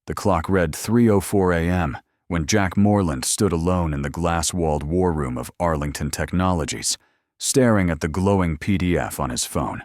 The clock read 3:04 a.m. when Jack Moreland stood alone in the glass-walled war room of Arlington Technologies, staring at the glowing PDF on his phone.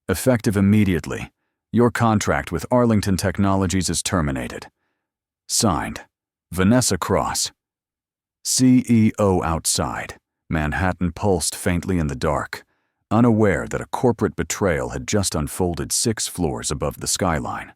Effective immediately, your contract with Arlington Technologies is terminated. Signed, Vanessa Cross. CEO outside, Manhattan pulsed faintly in the dark, unaware that a corporate betrayal had just unfolded 6 floors above the skyline.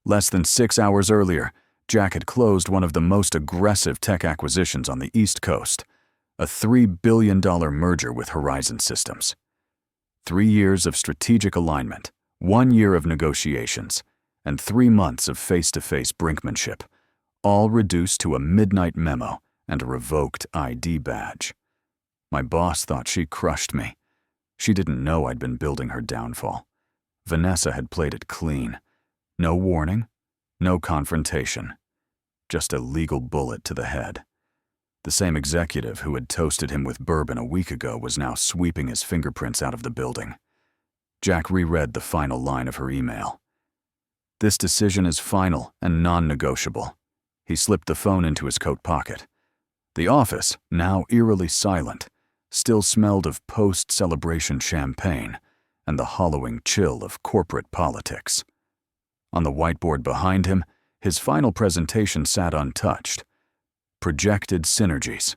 Less than 6 hours earlier, Jack had closed one of the most aggressive tech acquisitions on the East Coast, a $3 billion merger with Horizon Systems. 3 years of strategic alignment, 1 year of negotiations, and 3 months of face-to-face brinkmanship, all reduced to a midnight memo and a revoked ID badge. My boss thought she crushed me. She didn't know I'd been building her downfall. Vanessa had played it clean. No warning, no confrontation. Just a legal bullet to the head. The same executive who had toasted him with bourbon a week ago was now sweeping his fingerprints out of the building. Jack reread the final line of her email. This decision is final and non-negotiable. He slipped the phone into his coat pocket. The office, now eerily silent, still smelled of post-celebration champagne and the hollowing chill of corporate politics. On the whiteboard behind him, his final presentation sat untouched. Projected synergies.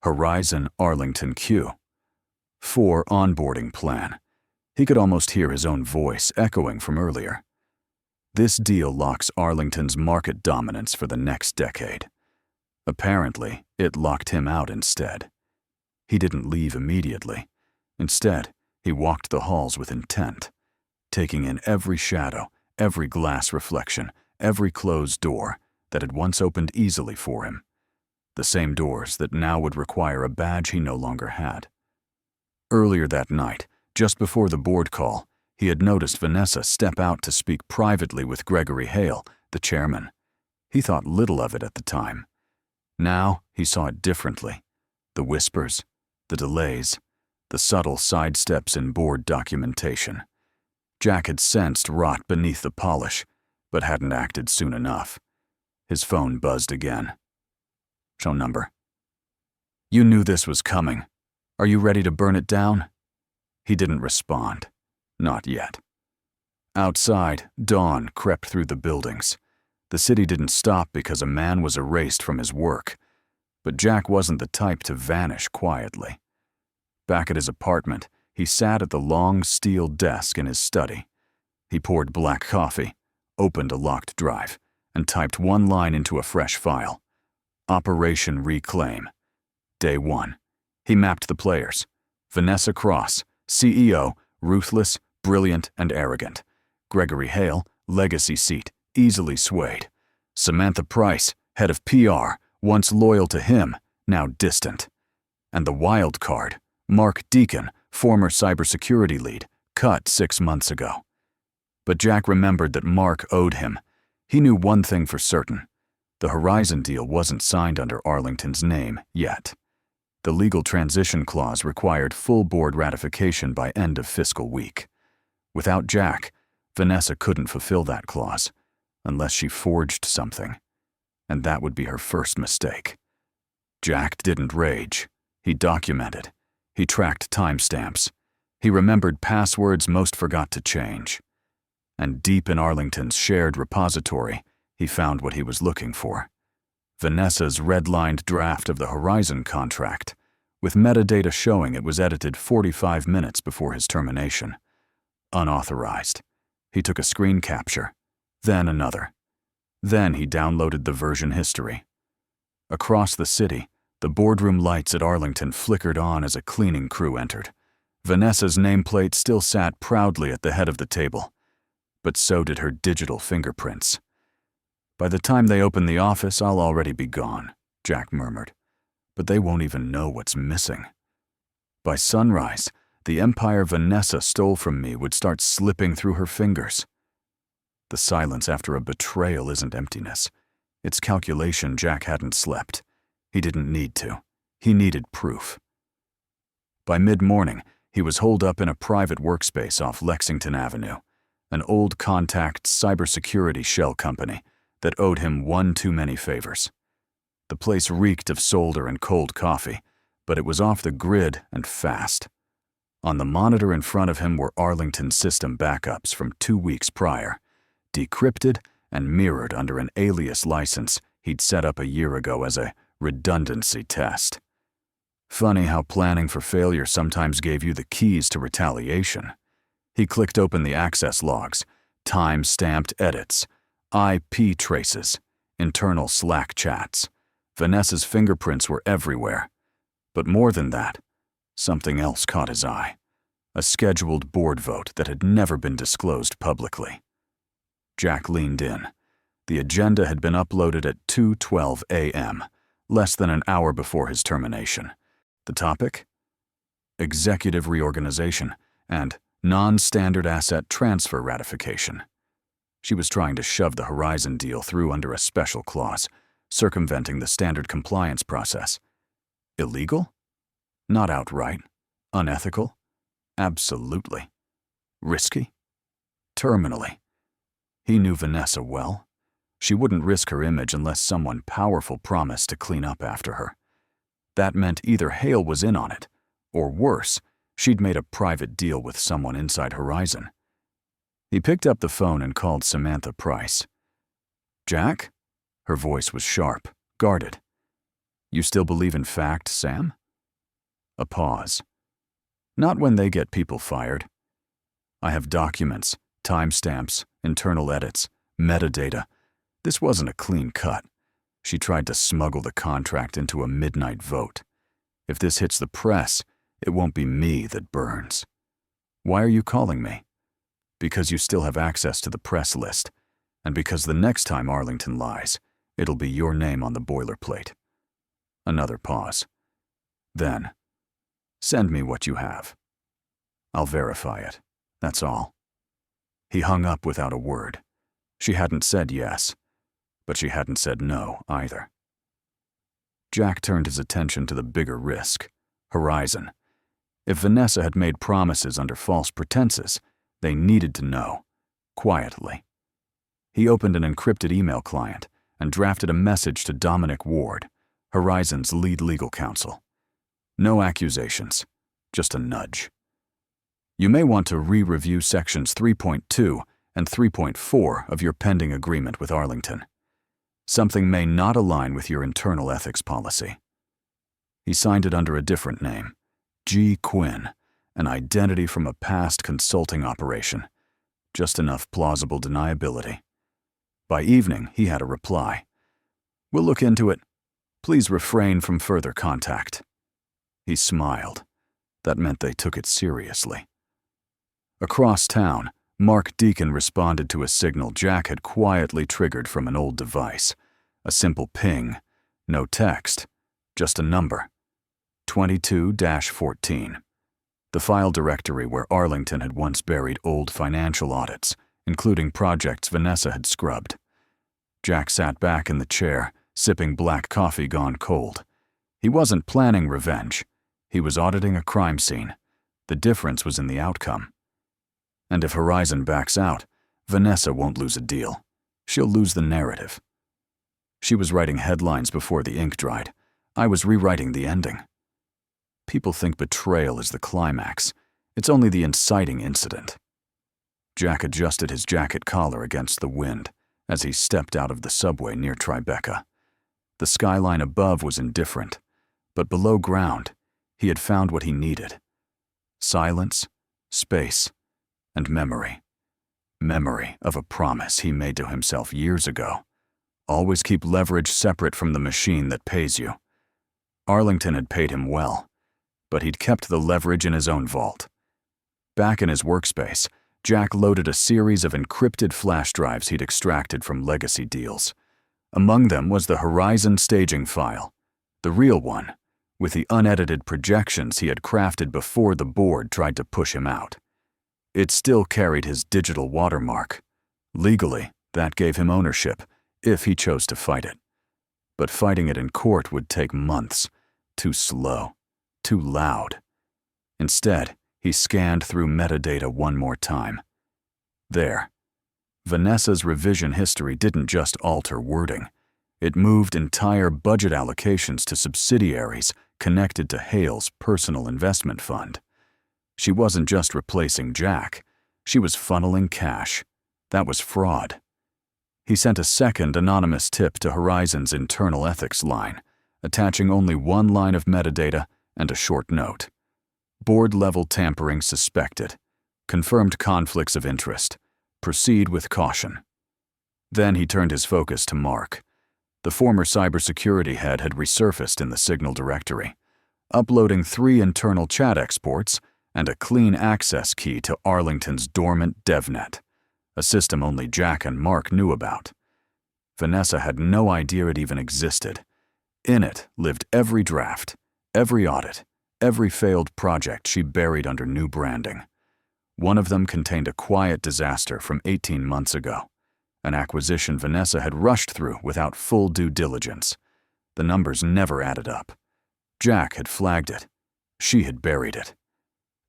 Horizon Arlington Q. 4 onboarding plan. He could almost hear his own voice echoing from earlier. This deal locks Arlington's market dominance for the next decade. Apparently, it locked him out instead. He didn't leave immediately. Instead, he walked the halls with intent, taking in every shadow, every glass reflection, every closed door that had once opened easily for him. The same doors that now would require a badge he no longer had. Earlier that night, just before the board call, he had noticed Vanessa step out to speak privately with Gregory Hale, the chairman. He thought little of it at the time. Now he saw it differently. The whispers, the delays, the subtle sidesteps in board documentation. Jack had sensed rot beneath the polish, but hadn't acted soon enough. His phone buzzed again. Show number. You knew this was coming. Are you ready to burn it down? He didn't respond. Not yet. Outside, dawn crept through the buildings. The city didn't stop because a man was erased from his work, but Jack wasn't the type to vanish quietly. Back at his apartment, he sat at the long steel desk in his study. He poured black coffee, opened a locked drive, and typed one line into a fresh file. Operation Reclaim. Day 1. He mapped the players. Vanessa Cross, CEO, ruthless, brilliant, and arrogant. Gregory Hale, legacy seat, easily swayed. Samantha Price, head of PR, once loyal to him, now distant. And the wild card, Mark Deacon, former cybersecurity lead, cut 6 months ago. But Jack remembered that Mark owed him. He knew one thing for certain. The Horizon deal wasn't signed under Arlington's name yet. The legal transition clause required full board ratification by end of fiscal week. Without Jack, Vanessa couldn't fulfill that clause, unless she forged something. And that would be her first mistake. Jack didn't rage. He documented. He tracked timestamps. He remembered passwords most forgot to change. And deep in Arlington's shared repository, he found what he was looking for. Vanessa's red-lined draft of the Horizon contract, with metadata showing it was edited 45 minutes before his termination. Unauthorized. He took a screen capture, then another. Then he downloaded the version history. Across the city, the boardroom lights at Arlington flickered on as a cleaning crew entered. Vanessa's nameplate still sat proudly at the head of the table, but so did her digital fingerprints. By the time they open the office, I'll already be gone, Jack murmured. But they won't even know what's missing. By sunrise, the empire Vanessa stole from me would start slipping through her fingers. The silence after a betrayal isn't emptiness. It's calculation. Jack hadn't slept. He didn't need to. He needed proof. By mid-morning, he was holed up in a private workspace off Lexington Avenue, an old contact cybersecurity shell company that owed him one too many favors. The place reeked of solder and cold coffee, but it was off the grid and fast. On the monitor in front of him were Arlington system backups from 2 weeks prior, decrypted and mirrored under an alias license he'd set up a year ago as a redundancy test. Funny how planning for failure sometimes gave you the keys to retaliation. He clicked open the access logs, time-stamped edits, IP traces, internal Slack chats. Vanessa's fingerprints were everywhere. But more than that, something else caught his eye. A scheduled board vote that had never been disclosed publicly. Jack leaned in. The agenda had been uploaded at 2:12 a.m., less than an hour before his termination. The topic? Executive reorganization and non-standard asset transfer ratification. She was trying to shove the Horizon deal through under a special clause, circumventing the standard compliance process. Illegal? Not outright. Unethical? Absolutely. Risky? Terminally. He knew Vanessa well. She wouldn't risk her image unless someone powerful promised to clean up after her. That meant either Hale was in on it, or worse, she'd made a private deal with someone inside Horizon. He picked up the phone and called Samantha Price. "Jack?" Her voice was sharp, guarded. "You still believe in fact, Sam?" A pause. "Not when they get people fired. I have documents, timestamps, internal edits, metadata. This wasn't a clean cut. She tried to smuggle the contract into a midnight vote. If this hits the press, it won't be me that burns. Why are you calling me? Because you still have access to the press list, and because the next time Arlington lies, it'll be your name on the boilerplate." Another pause. Then, "Send me what you have. I'll verify it. That's all." He hung up without a word. She hadn't said yes, but she hadn't said no either. Jack turned his attention to the bigger risk, Horizon. If Vanessa had made promises under false pretenses, they needed to know, quietly. He opened an encrypted email client and drafted a message to Dominic Ward, Horizon's lead legal counsel. No accusations, just a nudge. "You may want to re-review sections 3.2 and 3.4 of your pending agreement with Arlington. Something may not align with your internal ethics policy." He signed it under a different name, G. Quinn, an identity from a past consulting operation. Just enough plausible deniability. By evening, he had a reply. "We'll look into it. Please refrain from further contact." He smiled. That meant they took it seriously. Across town, Mark Deacon responded to a signal Jack had quietly triggered from an old device. A simple ping, no text, just a number. 22-14. The file directory where Arlington had once buried old financial audits, including projects Vanessa had scrubbed. Jack sat back in the chair, sipping black coffee gone cold. He wasn't planning revenge. He was auditing a crime scene. The difference was in the outcome. And if Horizon backs out, Vanessa won't lose a deal. She'll lose the narrative. She was writing headlines before the ink dried. I was rewriting the ending. People think betrayal is the climax. It's only the inciting incident. Jack adjusted his jacket collar against the wind as he stepped out of the subway near Tribeca. The skyline above was indifferent, but below ground, he had found what he needed. Silence, space, and memory. Memory of a promise he made to himself years ago. Always keep leverage separate from the machine that pays you. Arlington had paid him well, but he'd kept the leverage in his own vault. Back in his workspace, Jack loaded a series of encrypted flash drives he'd extracted from legacy deals. Among them was the Horizon staging file, the real one, with the unedited projections he had crafted before the board tried to push him out. It still carried his digital watermark. Legally, that gave him ownership, if he chose to fight it. But fighting it in court would take months. Too slow, too loud. Instead, he scanned through metadata one more time. There. Vanessa's revision history didn't just alter wording. It moved entire budget allocations to subsidiaries connected to Hale's personal investment fund. She wasn't just replacing Jack. She was funneling cash. That was fraud. He sent a second anonymous tip to Horizon's internal ethics line, attaching only one line of metadata and a short note. Board-level tampering suspected. Confirmed conflicts of interest. Proceed with caution. Then he turned his focus to Mark. The former cybersecurity head had resurfaced in the Signal directory, uploading 3 internal chat exports and a clean access key to Arlington's dormant DevNet, a system only Jack and Mark knew about. Vanessa had no idea it even existed. In it lived every draft, every audit, every failed project she buried under new branding. One of them contained a quiet disaster from 18 months ago, an acquisition Vanessa had rushed through without full due diligence. The numbers never added up. Jack had flagged it. She had buried it.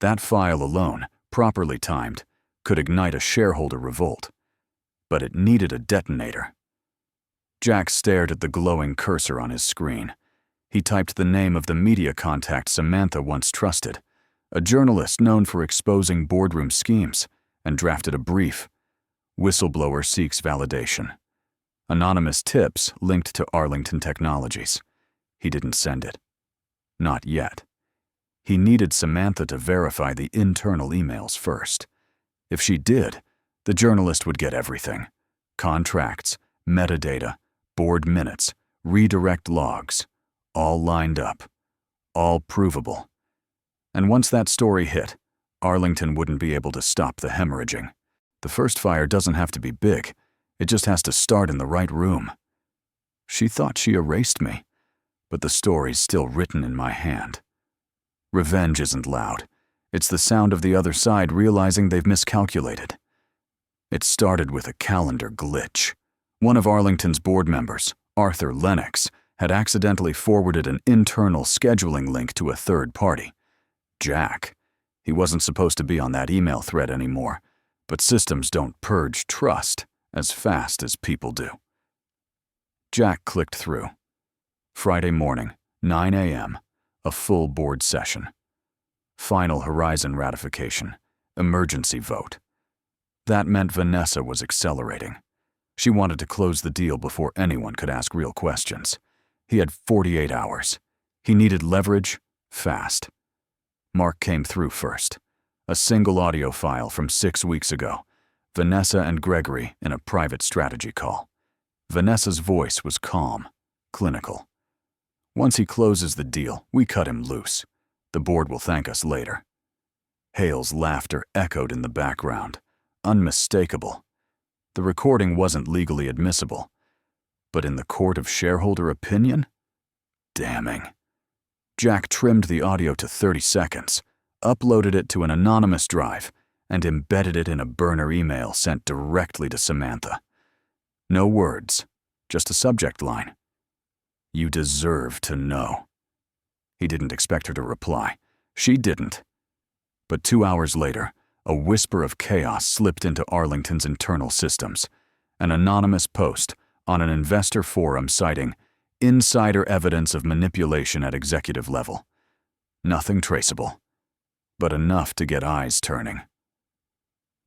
That file alone, properly timed, could ignite a shareholder revolt. But it needed a detonator. Jack stared at the glowing cursor on his screen. He typed the name of the media contact Samantha once trusted, a journalist known for exposing boardroom schemes, and drafted a brief. Whistleblower seeks validation. Anonymous tips linked to Arlington Technologies. He didn't send it. Not yet. He needed Samantha to verify the internal emails first. If she did, the journalist would get everything. Contracts, metadata, board minutes, redirect logs, all lined up, all provable. And once that story hit, Arlington wouldn't be able to stop the hemorrhaging. The first fire doesn't have to be big. It just has to start in the right room. She thought she erased me, but the story's still written in my hand. Revenge isn't loud. It's the sound of the other side realizing they've miscalculated. It started with a calendar glitch. One of Arlington's board members, Arthur Lennox, had accidentally forwarded an internal scheduling link to a third party. Jack. He wasn't supposed to be on that email thread anymore, but systems don't purge trust as fast as people do. Jack clicked through. Friday morning, 9 a.m., a full board session. Final Horizon ratification, emergency vote. That meant Vanessa was accelerating. She wanted to close the deal before anyone could ask real questions. He had 48 hours. He needed leverage, fast. Mark came through first. A single audio file from 6 weeks ago. Vanessa and Gregory in a private strategy call. Vanessa's voice was calm, clinical. Once he closes the deal, we cut him loose. The board will thank us later. Hale's laughter echoed in the background, unmistakable. The recording wasn't legally admissible, but in the court of shareholder opinion? Damning. Jack trimmed the audio to 30 seconds, uploaded it to an anonymous drive, and embedded it in a burner email sent directly to Samantha. No words, just a subject line. You deserve to know. He didn't expect her to reply. She didn't. But 2 hours later, a whisper of chaos slipped into Arlington's internal systems. An anonymous post on an investor forum citing insider evidence of manipulation at executive level. Nothing traceable, but enough to get eyes turning.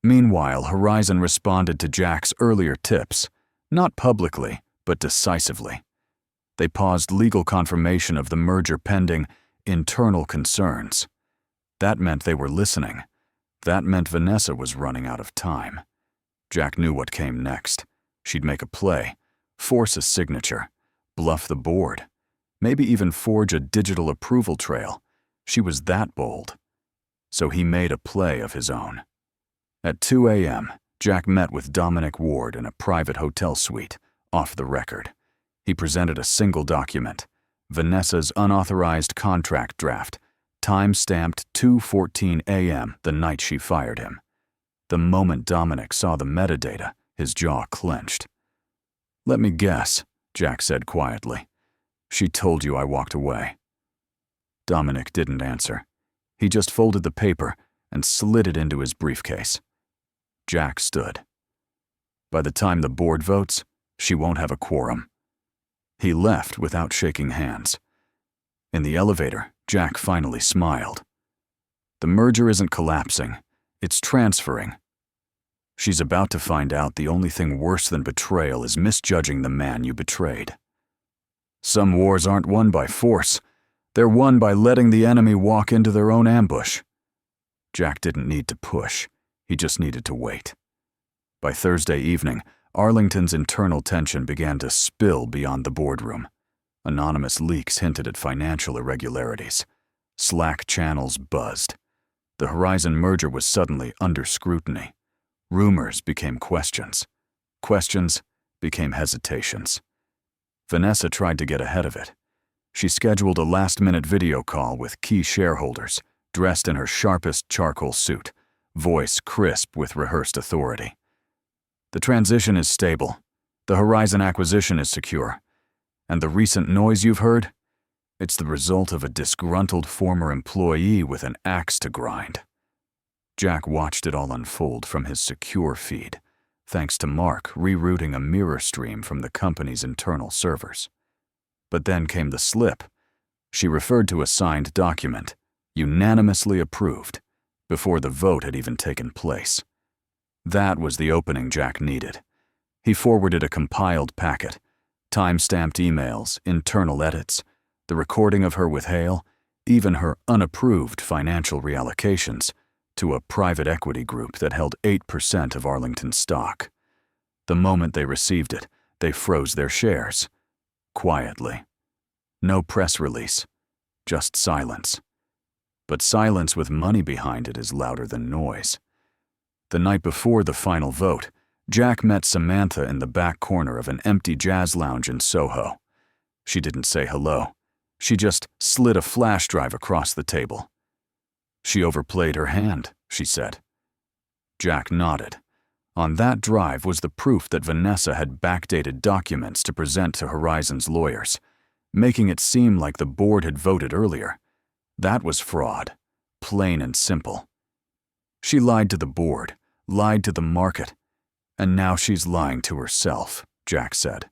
Meanwhile, Horizon responded to Jack's earlier tips, not publicly, but decisively. They paused legal confirmation of the merger pending internal concerns. That meant they were listening. That meant Vanessa was running out of time. Jack knew what came next. She'd make a play, force a signature, bluff the board, maybe even forge a digital approval trail. She was that bold. So he made a play of his own. At 2 a.m., Jack met with Dominic Ward in a private hotel suite, off the record. He presented a single document, Vanessa's unauthorized contract draft, time-stamped 2:14 a.m. the night she fired him. The moment Dominic saw the metadata, his jaw clenched. "Let me guess," Jack said quietly. "She told you I walked away." Dominic didn't answer. He just folded the paper and slid it into his briefcase. Jack stood. By the time the board votes, she won't have a quorum. He left without shaking hands. In the elevator, Jack finally smiled. The merger isn't collapsing, it's transferring. She's about to find out the only thing worse than betrayal is misjudging the man you betrayed. Some wars aren't won by force. They're won by letting the enemy walk into their own ambush. Jack didn't need to push. He just needed to wait. By Thursday evening, Arlington's internal tension began to spill beyond the boardroom. Anonymous leaks hinted at financial irregularities. Slack channels buzzed. The Horizon merger was suddenly under scrutiny. Rumors became questions. Questions became hesitations. Vanessa tried to get ahead of it. She scheduled a last-minute video call with key shareholders, dressed in her sharpest charcoal suit, voice crisp with rehearsed authority. The transition is stable. The Horizon acquisition is secure. And the recent noise you've heard? It's the result of a disgruntled former employee with an axe to grind. Jack watched it all unfold from his secure feed, thanks to Mark rerouting a mirror stream from the company's internal servers. But then came the slip. She referred to a signed document, unanimously approved, before the vote had even taken place. That was the opening Jack needed. He forwarded a compiled packet, time-stamped emails, internal edits, the recording of her with Hale, even her unapproved financial reallocations, to a private equity group that held 8% of Arlington stock. The moment they received it, they froze their shares. Quietly. No press release. Just silence. But silence with money behind it is louder than noise. The night before the final vote, Jack met Samantha in the back corner of an empty jazz lounge in Soho. She didn't say hello. She just slid a flash drive across the table. She overplayed her hand, she said. Jack nodded. On that drive was the proof that Vanessa had backdated documents to present to Horizon's lawyers, making it seem like the board had voted earlier. That was fraud, plain and simple. She lied to the board, lied to the market, and now she's lying to herself, Jack said.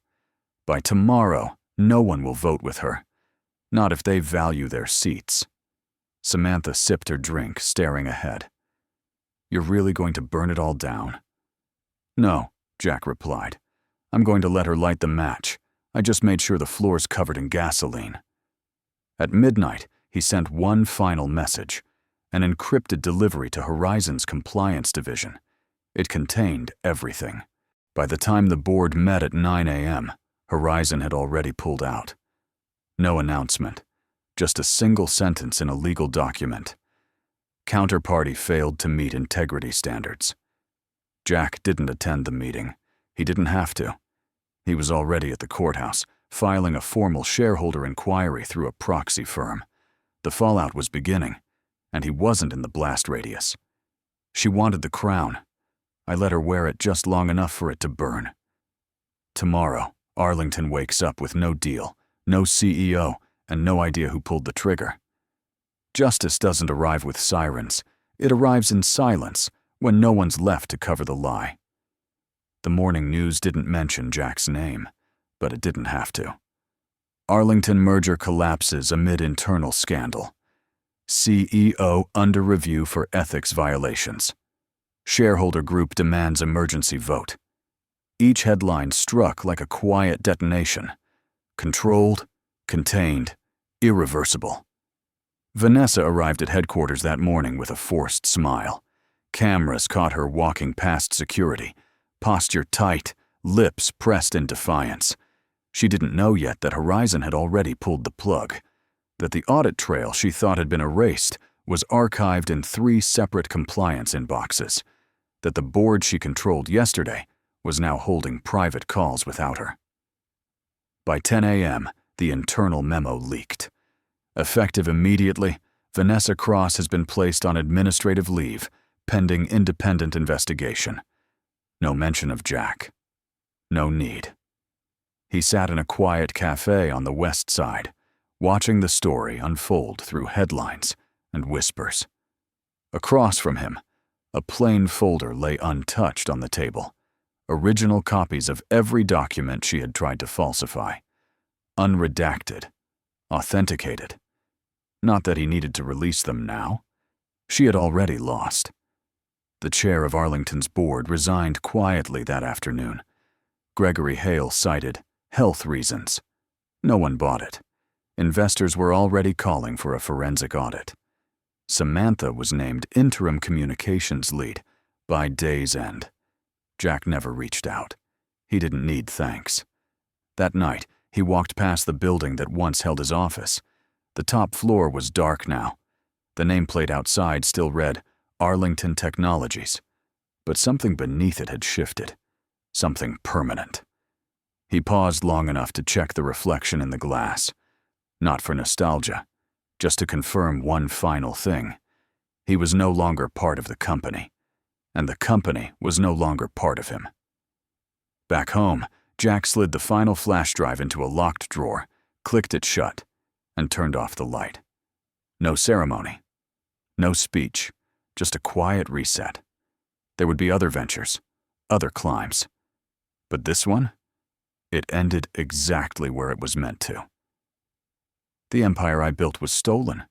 By tomorrow, no one will vote with her. Not if they value their seats. Samantha sipped her drink, staring ahead. You're really going to burn it all down? No, Jack replied. I'm going to let her light the match. I just made sure the floor's covered in gasoline. At midnight, he sent one final message, an encrypted delivery to Horizon's compliance division. It contained everything. By the time the board met at 9 a.m., Horizon had already pulled out. No announcement, just a single sentence in a legal document. Counterparty failed to meet integrity standards. Jack didn't attend the meeting. He didn't have to. He was already at the courthouse, filing a formal shareholder inquiry through a proxy firm. The fallout was beginning, and he wasn't in the blast radius. She wanted the crown. I let her wear it just long enough for it to burn. Tomorrow, Arlington wakes up with no deal, no CEO, and no idea who pulled the trigger. Justice doesn't arrive with sirens. It arrives in silence, when no one's left to cover the lie. The morning news didn't mention Jack's name, but it didn't have to. Arlington merger collapses amid internal scandal. CEO under review for ethics violations. Shareholder group demands emergency vote. Each headline struck like a quiet detonation. Controlled, contained, irreversible. Vanessa arrived at headquarters that morning with a forced smile. Cameras caught her walking past security, posture tight, lips pressed in defiance. She didn't know yet that Horizon had already pulled the plug, that the audit trail she thought had been erased was archived in 3 separate compliance inboxes, that the board she controlled yesterday was now holding private calls without her. By 10 a.m., the internal memo leaked. Effective immediately, Vanessa Cross has been placed on administrative leave, pending independent investigation. No mention of Jack. No need. He sat in a quiet cafe on the west side, watching the story unfold through headlines and whispers. Across from him, a plain folder lay untouched on the table, original copies of every document she had tried to falsify. Unredacted. Authenticated. Not that he needed to release them now. She had already lost. The chair of Arlington's board resigned quietly that afternoon. Gregory Hale cited health reasons. No one bought it. Investors were already calling for a forensic audit. Samantha was named interim communications lead by day's end. Jack never reached out. He didn't need thanks. That night, he walked past the building that once held his office. The top floor was dark now. The nameplate outside still read Arlington Technologies, but something beneath it had shifted. Something permanent. He paused long enough to check the reflection in the glass. Not for nostalgia, just to confirm one final thing. He was no longer part of the company, and the company was no longer part of him. Back home, Jack slid the final flash drive into a locked drawer, clicked it shut, and turned off the light. No ceremony. No speech. Just a quiet reset. There would be other ventures, other climbs. But this one? It ended exactly where it was meant to. The empire I built was stolen,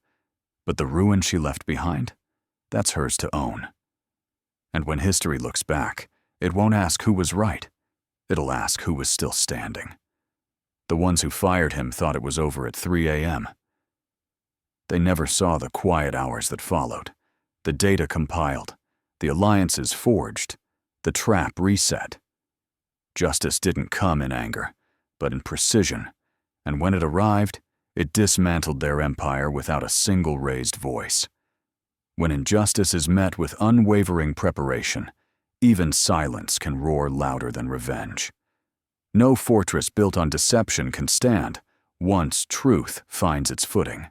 but the ruin she left behind, that's hers to own. And when history looks back, it won't ask who was right. It'll ask who was still standing. The ones who fired him thought it was over at 3 a.m. They never saw the quiet hours that followed, the data compiled, the alliances forged, the trap reset. Justice didn't come in anger, but in precision, and when it arrived, it dismantled their empire without a single raised voice. When injustice is met with unwavering preparation, even silence can roar louder than revenge. No fortress built on deception can stand once truth finds its footing.